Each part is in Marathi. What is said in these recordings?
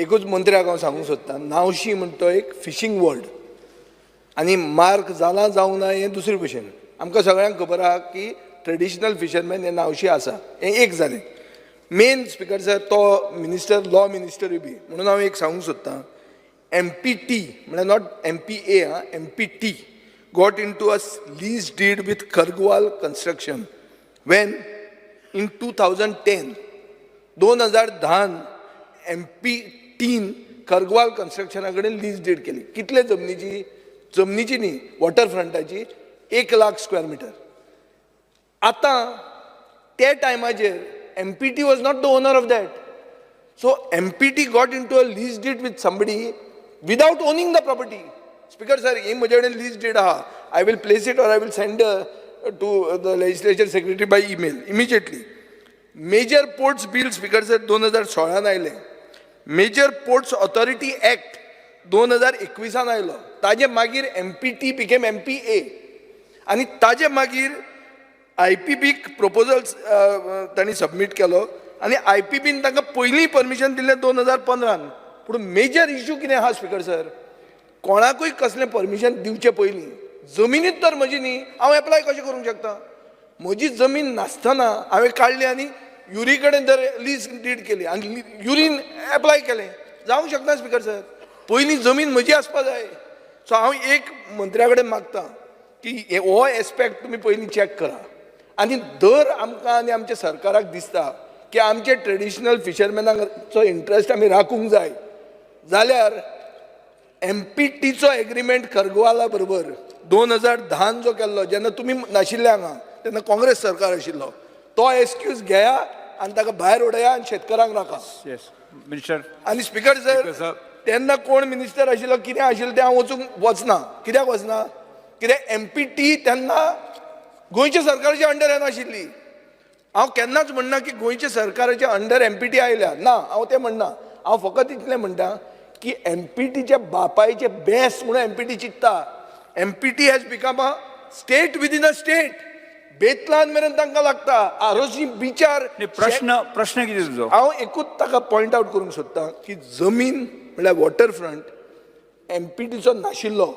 एकूच मंत्र्याक हांव सांगूंक सोदतां, नावशी म्हणटा तो एक फिशींग वर्ड आनी मार्क जाला जावं ना हें दुसरे भशेन. आमकां सगळ्यांक खबर आहा की ट्रेडिशनल फिशरमॅन हे नावशी आसा, हें एक जालें. मेन स्पिकर सर तो मिनिस्टर, लॉ मिनिस्टरूय बी, म्हणून हांव एक सांगूंक सोदतां, MPT म्हळ्यार not MPA, MPT got into a lease deed with Khargwal Construction when in 2010 MPTन Khargwal कन्स्ट्रक्शना कडेन लीज डीड केली. कितले जमनीची न्ही, वॉटरफ्रंटाची 1 लाख स्क्वेअर मिटर. आतां त्या टायमाचेर MPT was not the owner of that. So MPT got into a lease deed with somebody without owning the property. Speaker sir, हे म्हजे कडेन लीज डीड आहा. I will place it or I will send to the legislature secretary by email immediately. Major ports bill speaker sir 2016 आयलें. मेजर पोर्ट्स ऑथॉरिटी एक्ट 2021 आयलो. ताजे मागीर MPT बिकेम MPA आनी ताजे मागीर IPBक प्रपोजल्स तांणी सबमीट केलो आनी IPBन तांकां पयलीं परमिशन दिल्लें 2015. पूण मेजर इश्यू कितें आहा स्पीकर सर, कोणाकूय कसलें परमिशन दिवचे पयलीं जमिनीत तर म्हजी न्ही, हांव एप्लाय कशें करूंक शकता? म्हजी जमीन नासतना हांवें काडली आनी युरी कडेन जर लीज डीड केली आनी युरीन एप्लाय केलें, जावंक शकना स्पीकर सर. पयलीं जमीन म्हजी आसपा जाय. सो हांव एक मंत्र्या कडेन मागतां की हो एस्पेक्ट तुमी पयलीं चॅक करा. आनी दर आमकां आनी आमच्या सरकाराक दिसता की आमचे ट्रेडिशनल फिशरमॅनाचो इंट्रस्ट आमी राखूंक जाय जाल्यार MPTचो एग्रीमेंट खरगवाला बरोबर 2010 जो केल्लो, जेन्ना तुमी नाशिल्ले हांगा, तेन्ना काँग्रेस सरकार आशिल्लो, तो एक्सक्यूज घेया आनी ताका भायर उडया आनी शेतकारांक नाका. मिनिस्टर. आनी स्पीकर सर, तेन्ना कोण मिनिस्टर आशिल्लो, कितें आशिल्लें तें हांव वचूंक वचना. कित्याक वचना? कित्याक MPT तेन्ना गोंयच्या सरकाराच्या अंडर येनाशिल्ली. हांव केन्नाच म्हणना की गोंयच्या सरकाराच्या अंडर MPT आयल्या, ना, हांव तें म्हणना. हांव फकत इतलें म्हणटा की MPTच्या बापायचे बेस म्हणून MPT चिंतता. MPT has become a state within a state. बेतलान मेरेन तांकां लागता. आरोसी बिचार प्रश्न कितें तुजो? हांव एकूच ताका पॉयंट आवट करूंक सोदतां की जमीन म्हळ्यार वॉटर फ्रंट MPTचो नाशिल्लो.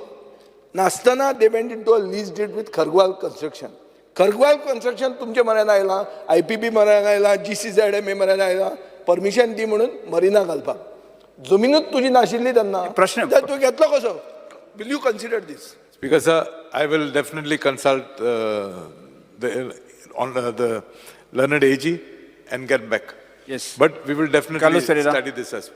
नासतना they went into a lease deed with Khargwal construction. Khargwal construction तुमचे म्हऱ्यान आयलां, IPB म्हऱ्यान आयलां, GCZMA म्हऱ्यान आयलां, परमिशन दी म्हणून मरिना घालपाक. जमीनूच तुजी नाशिल्ली तेन्ना प्रश्न तूं घेतलो कसो? Will you consider this? Speaker sir, I will definitely consult the learned AG and get back. Yes. But we will definitely Carlos Ferreira. study this aspect.